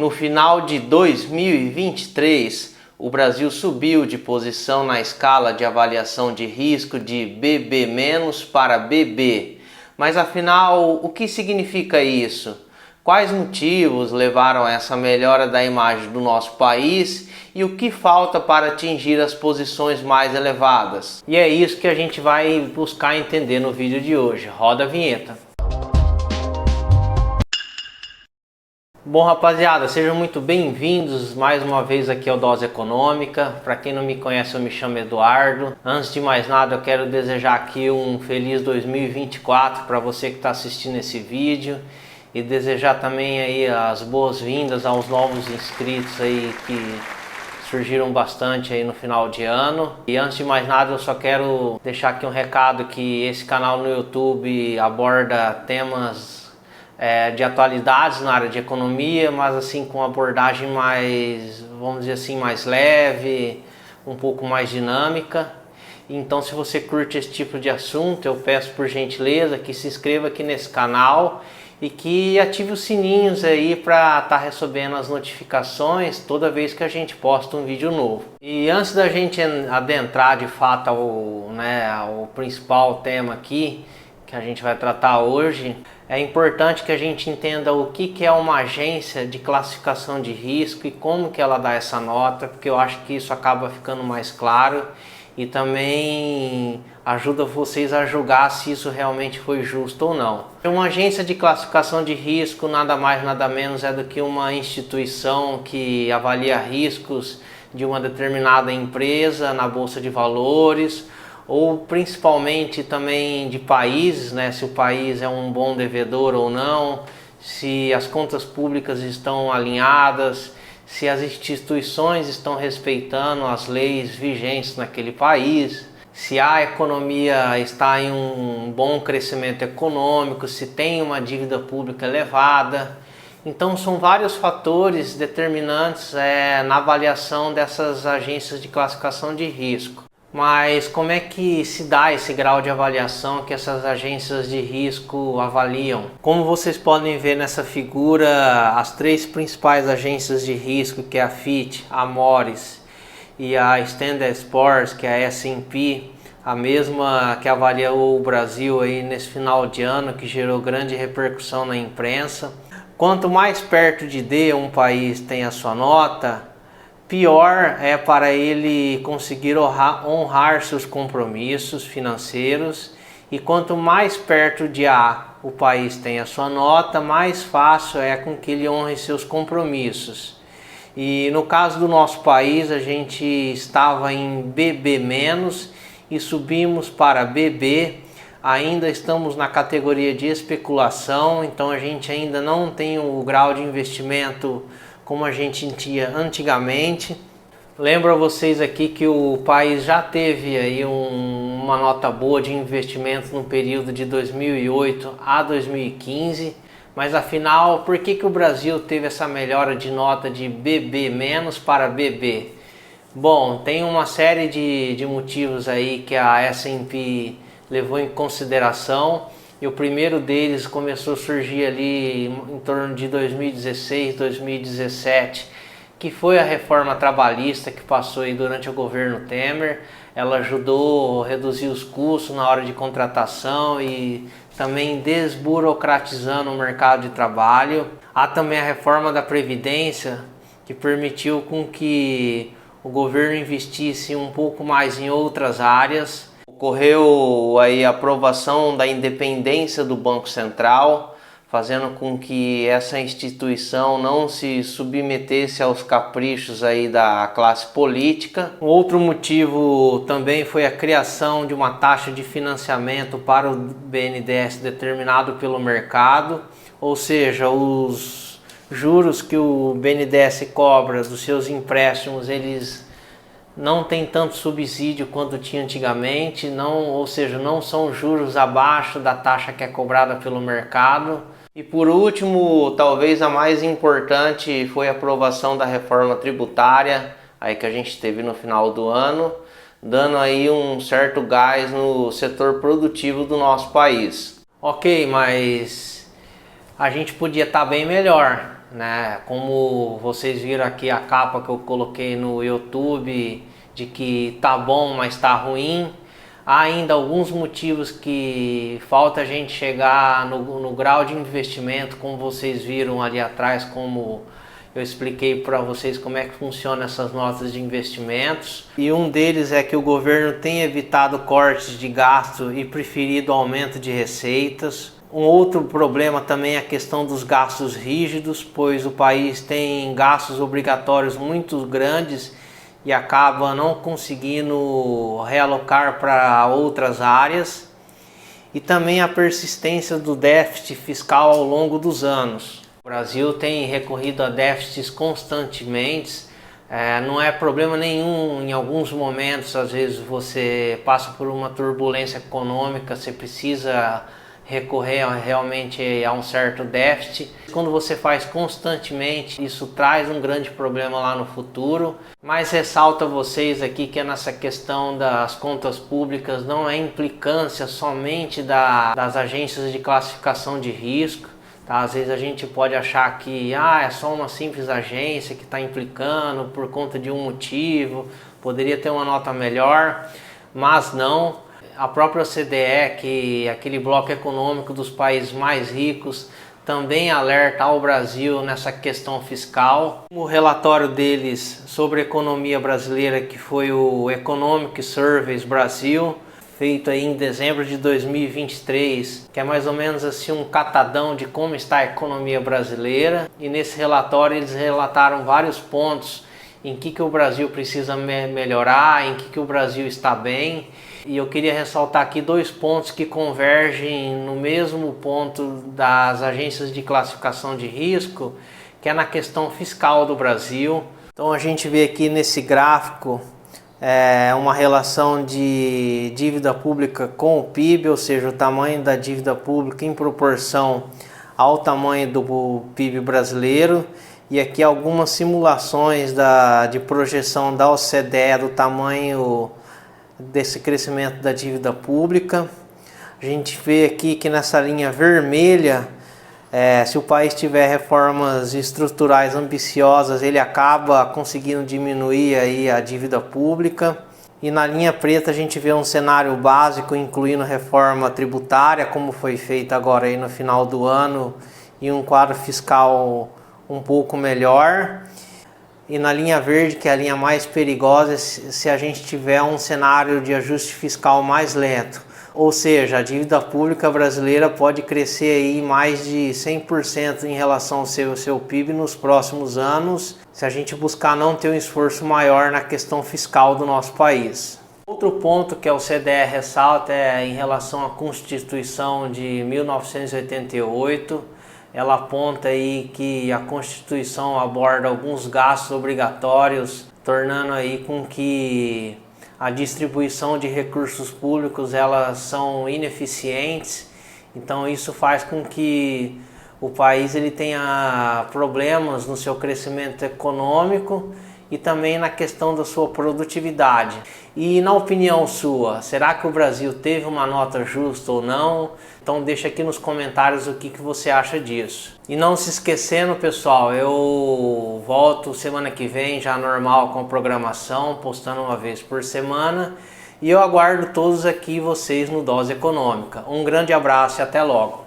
No final de 2023, o Brasil subiu de posição na escala de avaliação de risco de BB- para BB. Mas afinal, o que significa isso? Quais motivos levaram a essa melhora da imagem do nosso país e o que falta para atingir as posições mais elevadas? E é isso que a gente vai buscar entender no vídeo de hoje. Roda a vinheta. Bom, rapaziada, sejam muito bem-vindos mais uma vez aqui ao Dose Econômica. Para quem não me conhece, eu me chamo Eduardo. Antes de mais nada, eu quero desejar aqui um feliz 2024 para você que está assistindo esse vídeo e desejar também aí as boas-vindas aos novos inscritos aí que surgiram bastante aí no final de ano. E antes de mais nada, eu só quero deixar aqui um recado que esse canal no YouTube aborda temas de atualidades na área de economia, mas assim com abordagem mais, vamos dizer assim, mais leve, um pouco mais dinâmica. Então, se você curte esse tipo de assunto, eu peço por gentileza que se inscreva aqui nesse canal e que ative os sininhos aí para estar recebendo as notificações toda vez que a gente posta um vídeo novo. E antes da gente adentrar de fato ao principal tema aqui que a gente vai tratar hoje, é importante que a gente entenda o que é uma agência de classificação de risco e como que ela dá essa nota, porque eu acho que isso acaba ficando mais claro e também ajuda vocês a julgar se isso realmente foi justo ou não. Uma agência de classificação de risco nada mais nada menos é do que uma instituição que avalia riscos de uma determinada empresa na bolsa de valores, ou principalmente também de países, né? Se o país é um bom devedor ou não, se as contas públicas estão alinhadas, se as instituições estão respeitando as leis vigentes naquele país, se a economia está em um bom crescimento econômico, se tem uma dívida pública elevada. Então são vários fatores determinantes na avaliação dessas agências de classificação de risco. Mas como é que se dá esse grau de avaliação que essas agências de risco avaliam? Como vocês podem ver nessa figura, as três principais agências de risco, que é a Fitch, a Moody's e a Standard Poor's, que é a S&P, a mesma que avaliou o Brasil aí nesse final de ano, que gerou grande repercussão na imprensa. Quanto mais perto de D um país tem a sua nota, pior é para ele conseguir honrar seus compromissos financeiros, e quanto mais perto de A o país tem a sua nota, mais fácil é com que ele honre seus compromissos. E no caso do nosso país, a gente estava em BB- e subimos para BB. Ainda estamos na categoria de especulação, então a gente ainda não tem o grau de investimento como a gente tinha antigamente. Lembro a vocês aqui que o país já teve aí uma nota boa de investimento no período de 2008 a 2015, mas afinal, por que o Brasil teve essa melhora de nota de BB- para BB? Bom, tem uma série de motivos aí que a S&P levou em consideração. E o primeiro deles começou a surgir ali em torno de 2016, 2017, que foi a reforma trabalhista que passou aí durante o governo Temer. Ela ajudou a reduzir os custos na hora de contratação e também desburocratizando o mercado de trabalho. Há também a reforma da Previdência, que permitiu com que o governo investisse um pouco mais em outras áreas. Ocorreu aí a aprovação da independência do Banco Central, fazendo com que essa instituição não se submetesse aos caprichos aí da classe política. Um outro motivo também foi a criação de uma taxa de financiamento para o BNDES determinado pelo mercado, ou seja, os juros que o BNDES cobra dos seus empréstimos, eles não tem tanto subsídio quanto tinha antigamente, ou seja, não são juros abaixo da taxa que é cobrada pelo mercado. E por último, talvez a mais importante, foi a aprovação da reforma tributária, aí que a gente teve no final do ano, dando aí um certo gás no setor produtivo do nosso país. Ok, mas a gente podia estar bem melhor. né? Como vocês viram aqui a capa que eu coloquei no YouTube de que tá bom, mas tá ruim. Há ainda alguns motivos que falta a gente chegar no grau de investimento, como vocês viram ali atrás, como eu expliquei para vocês como é que funciona essas notas de investimentos. E um deles é que o governo tem evitado cortes de gasto e preferido aumento de receitas. Um outro problema também é a questão dos gastos rígidos, pois o país tem gastos obrigatórios muito grandes e acaba não conseguindo realocar para outras áreas. E também a persistência do déficit fiscal ao longo dos anos. O Brasil tem recorrido a déficits constantemente, não é problema nenhum em alguns momentos, às vezes você passa por uma turbulência econômica, você precisa recorrer realmente a um certo déficit. Quando você faz constantemente, isso traz um grande problema lá no futuro. Mas ressalto a vocês aqui que nessa questão das contas públicas não é implicância somente das agências de classificação de risco. Tá? Às vezes a gente pode achar que é só uma simples agência que está implicando por conta de um motivo, poderia ter uma nota melhor, mas não. A própria OCDE, que é aquele bloco econômico dos países mais ricos, também alerta ao Brasil nessa questão fiscal. O relatório deles sobre a economia brasileira, que foi o Economic Surveys Brasil, feito aí em dezembro de 2023, que é mais ou menos assim um catadão de como está a economia brasileira. E nesse relatório eles relataram vários pontos em que o Brasil precisa melhorar, em que o Brasil está bem. E eu queria ressaltar aqui dois pontos que convergem no mesmo ponto das agências de classificação de risco, que é na questão fiscal do Brasil. Então a gente vê aqui nesse gráfico uma relação de dívida pública com o PIB, ou seja, o tamanho da dívida pública em proporção ao tamanho do PIB brasileiro. E aqui algumas simulações de projeção da OCDE do tamanho desse crescimento da dívida pública. A gente vê aqui que nessa linha vermelha, se o país tiver reformas estruturais ambiciosas, ele acaba conseguindo diminuir aí a dívida pública. E na linha preta a gente vê um cenário básico, incluindo reforma tributária, como foi feito agora aí no final do ano, e um quadro fiscal um pouco melhor. E na linha verde, que é a linha mais perigosa, se a gente tiver um cenário de ajuste fiscal mais lento. Ou seja, a dívida pública brasileira pode crescer aí mais de 100% em relação ao seu PIB nos próximos anos, se a gente buscar não ter um esforço maior na questão fiscal do nosso país. Outro ponto que a OCDE ressalta é em relação à Constituição de 1988. Ela aponta aí que a Constituição aborda alguns gastos obrigatórios, tornando aí com que a distribuição de recursos públicos elas são ineficientes. Então isso faz com que o país ele tenha problemas no seu crescimento econômico e também na questão da sua produtividade. E na opinião sua, será que o Brasil teve uma nota justa ou não? Então deixa aqui nos comentários o que você acha disso. E não se esquecendo, pessoal, eu volto semana que vem já normal com a programação, postando uma vez por semana. E eu aguardo todos aqui vocês no Dose Econômica. Um grande abraço e até logo.